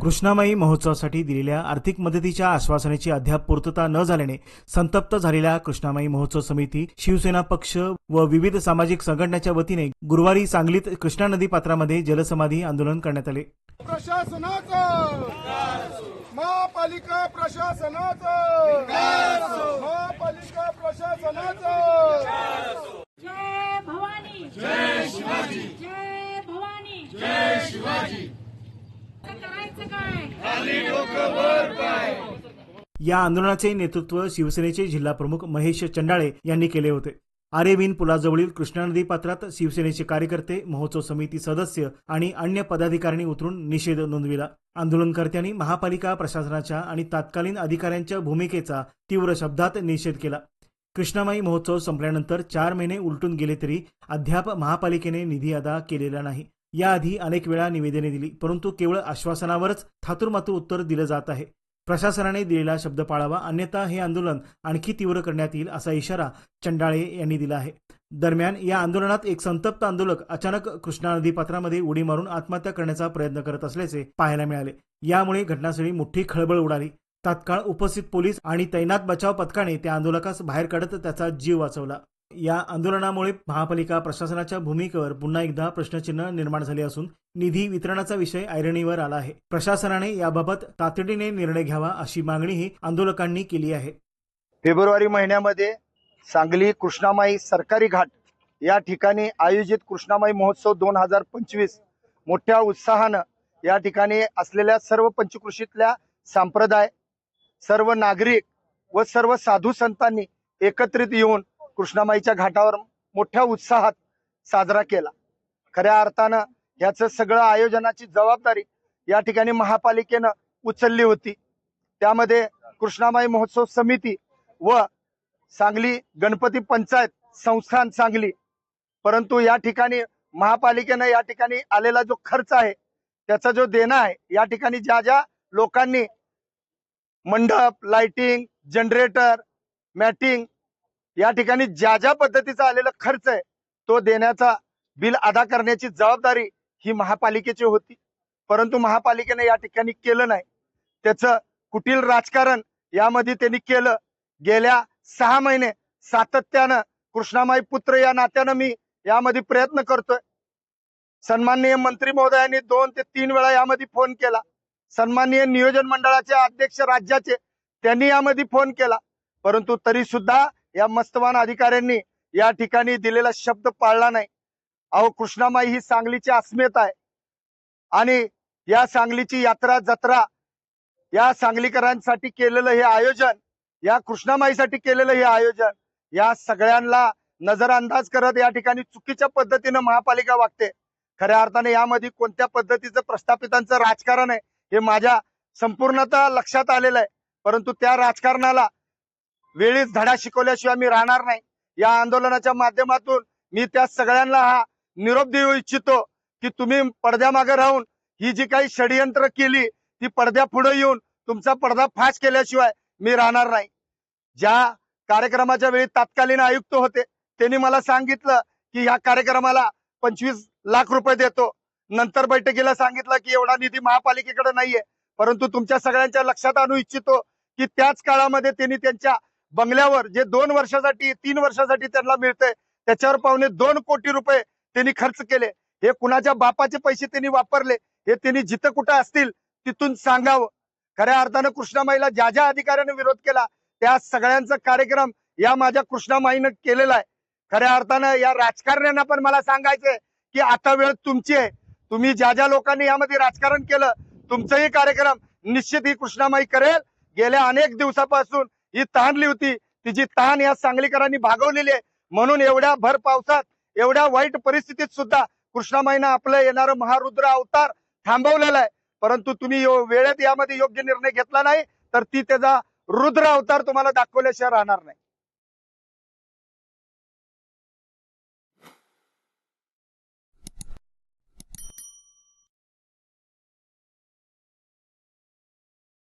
कृष्णामाई महोत्सवासाठी दिलेल्या आर्थिक मदतीच्या आश्वासनेची अद्याप पूर्तता न झाल्याने संतप्त झालेल्या कृष्णामाई महोत्सव समिती, शिवसेना पक्ष व विविध सामाजिक संघटनांच्या वतीने गुरुवारी सांगलीत कृष्णा नदी पात्रामध्ये जलसमाधी आंदोलन करण्यात आले। प्रशासनाचं महापालिका प्रशासनाचं महापालिका प्रशासनाचं जय भवानी जय शिवाजी जय भवानी जय शिवाजी। करायचं काय खाली डोकं वर पाय। या आंदोलनाचे नेतृत्व शिवसेनेचे जिल्हा प्रमुख महेश चंडाळे यांनी केले होते। आरेविन पुलाजवळील कृष्णा नदी पात्रात शिवसेनेचे कार्यकर्ते, महोत्सव समिती सदस्य आणि अन्य पदाधिकाऱ्यांनी उतरून निषेध नोंदविला। आंदोलनकर्त्यांनी महापालिका प्रशासनाच्या आणि तत्कालीन अधिकाऱ्यांच्या भूमिकेचा तीव्र शब्दात निषेध केला। कृष्णामाई महोत्सव संपल्यानंतर 4 महिने उलटून गेले तरी अद्याप महापालिकेने निधी अदा केलेला नाही। याआधी अनेक वेळा निवेदने दिली, परंतु केवळ आश्वासनावरच थातुरमातुर उत्तर दिलं जात आहे। प्रशासनाने दिलेला शब्द पाळावा, अन्यथा हे आंदोलन आणखी तीव्र करण्यात येईल असा इशारा चंडाळे यांनी दिला आहे। दरम्यान या आंदोलनात एक संतप्त आंदोलक अचानक कृष्णा नदी पात्रामध्ये उडी मारून आत्महत्या करण्याचा प्रयत्न करत असल्याचे पाहायला मिळाले। यामुळे घटनास्थळी मोठी खळबळ उडाली। तात्काळ उपस्थित पोलीस आणि तैनात बचाव पथकाने त्या आंदोलकास बाहेर काढत त्याचा जीव वाचवला। या आंदोलनामुळे महापालिका प्रशासनाच्या भूमिकेवर पुन्हा एकदा प्रश्नचिन्ह निर्माण झाले असून निधी वितरणाचा विषय ऐरणीवर आला आहे। प्रशासनाने याबाबत तातडीने निर्णय घ्यावा अशी मागणीही आंदोलकांनी केली आहे। फेब्रुवारी महिन्यामध्ये सांगली कृष्णामाई सरकारी घाट या ठिकाणी आयोजित कृष्णामाई महोत्सव 2025 मोठ्या उत्साहानं या ठिकाणी असलेल्या सर्व पंचकृषीतल्या संप्रदाय, सर्व नागरिक व सर्व साधू संतांनी एकत्रित येऊन कृष्णामाईच्या घाटावर मोठ्या उत्साहात साजरा केला। खऱ्या अर्थानं याचं सगळं आयोजनाची जबाबदारी या ठिकाणी महापालिकेनं उचलली होती। त्यामध्ये कृष्णामाई महोत्सव समिती व सांगली गणपती पंचायत संस्थान सांगली, परंतु या ठिकाणी महापालिकेनं या ठिकाणी आलेला जो खर्च आहे त्याचा जो देणं आहे, या ठिकाणी ज्या ज्या लोकांनी मंडप, लाइटिंग, जनरेटर, मॅटिंग या ठिकाणी ज्या ज्या पद्धतीचा आलेला खर्च आहे तो देण्याचा बिल अदा करण्याची जबाबदारी ही महापालिकेची होती, परंतु महापालिकेने या ठिकाणी केलं नाही। त्याचं कुटील राजकारण यामध्ये त्यांनी केलं। गेल्या 6 महिने सातत्यानं कृष्णामाई पुत्र या नात्यानं मी यामध्ये प्रयत्न करतोय। सन्माननीय मंत्री महोदयांनी 2 ते 3 वेळा यामध्ये फोन केला। सन्माननीय नियोजन मंडळाचे अध्यक्ष राज्याचे त्यांनी यामध्ये फोन केला, परंतु तरी सुद्धा या मस्तवान अधिकाऱ्यांनी या ठिकाणी दिलेला शब्द पाळला नाही। अहो, कृष्णामाई ही सांगलीची अस्मिता आहे आणि या सांगलीची यात्रा जत्रा, या सांगलीकरांसाठी केलेलं हे आयोजन, या कृष्णामाईसाठी केलेलं हे आयोजन, या सगळ्यांना नजरअंदाज करत या ठिकाणी चुकीच्या पद्धतीनं महापालिका वागते। खऱ्या अर्थाने यामध्ये कोणत्या पद्धतीचं प्रस्थापितांचं राजकारण आहे हे माझ्या संपूर्णतः लक्षात आलेलं आहे, परंतु त्या राजकारणाला वेळीच धडा शिकवल्याशिवाय मी राहणार नाही। या आंदोलनाच्या माध्यमातून मी त्या सगळ्यांना हा निरोप देऊ इच्छितो की तुम्ही पडद्यामागे राहून ही जी काही षडयंत्र केली ती पडद्या पुढे येऊन तुमचा पडदा फाश केल्याशिवाय मी राहणार नाही। ज्या कार्यक्रमाच्या वेळी तत्कालीन आयुक्त होते त्यांनी मला सांगितलं की या कार्यक्रमाला 25 लाख रुपये देतो। नंतर बैठकीला सांगितलं की एवढा निधी महापालिकेकडे नाहीये, परंतु तुमच्या सगळ्यांच्या लक्षात आणू इच्छितो की त्याच काळामध्ये त्यांनी त्यांच्या बंगल्यावर जे 2 वर्षासाठी 3 वर्षासाठी त्यांना मिळते त्याच्यावर 2.25 कोटी रुपये त्यांनी खर्च केले। हे कुणाच्या बापाचे पैसे त्यांनी वापरले हे त्यांनी जिथं कुठं असतील तिथून सांगावं। खऱ्या अर्थानं कृष्णामाईला ज्या ज्या अधिकाऱ्याने विरोध केला त्या सगळ्यांचा कार्यक्रम या माझ्या कृष्णामाईनं केलेला आहे। खऱ्या अर्थानं या राजकारण्यांना पण मला सांगायचंय की आता वेळ तुमची आहे। तुम्ही ज्या ज्या लोकांनी यामध्ये राजकारण केलं तुमचाही कार्यक्रम निश्चित ही कृष्णामाई करेल। गेल्या अनेक दिवसापासून ही तहानली होती, तिची तहान या सांगलीकरांनी भागवलेली आहे, म्हणून एवढ्या भर पावसात एवढ्या वाईट परिस्थितीत सुद्धा कृष्णामाईनं आपलं येणारं महारुद्र अवतार थांबवलेला आहे। परंतु तुम्ही वेळेत यामध्ये योग्य निर्णय घेतला नाही तर ती त्याचा रुद्र अवतार तुम्हाला दाखवल्याशिवाय राहणार नाही।